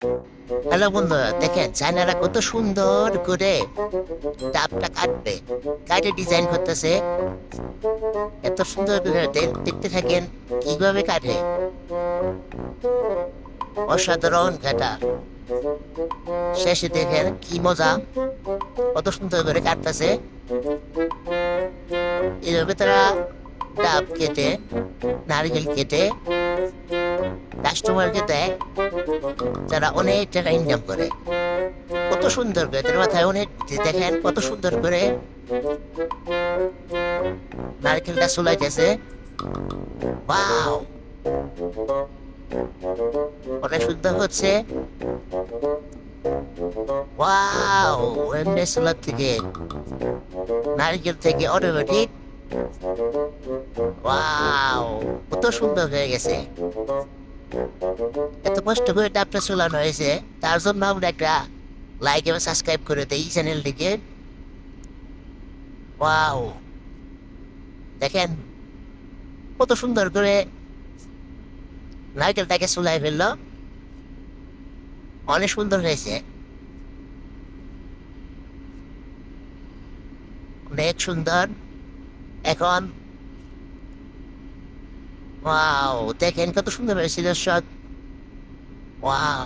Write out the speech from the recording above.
Hello বন্ধুরা, দেখেন চায়নারা কত সুন্দর করে ডাবটা কাটবে, কাটে ডিজাইন করতেছে। এত সুন্দর করে দেখতে থাকেন কিভাবে কাটে। অসাধারণ কাটা। শেষে দেখেন কি মজা, কত সুন্দর করে কাটতেছে। এইভাবে তারা ডাব কেটে, নারকেল কেটে কাস্টমারকে দেয়, যারা অনেক টাকা ইনকাম করে। কত সুন্দর করে তার মাথায় অনেক বুদ্ধি। দেখেন কত সুন্দর করে নারকেলটা চুলাইতেছে। ওয়াও, অনেক সুন্দর হচ্ছে। ওয়াও, এমনি চুলার থেকে, নারকেল থেকে অটোমেটিক। ওয়াও, কত সুন্দর হয়ে গেছে। এত কষ্ট করে ডাবটা চুলানো হয়েছে, তার জন্য আমরা একটা লাইক এবং সাবস্ক্রাইব করে দেই চ্যানেলটিকে। ওয়াও, দেখেন কত সুন্দর করে নারকেলটাকে চুলাই ফেললো। অনেক সুন্দর হয়েছে, অনেক সুন্দর। এখন ওয়াও, দেখেন কত সুন্দর হয়েছে দর্শক। ওয়াও।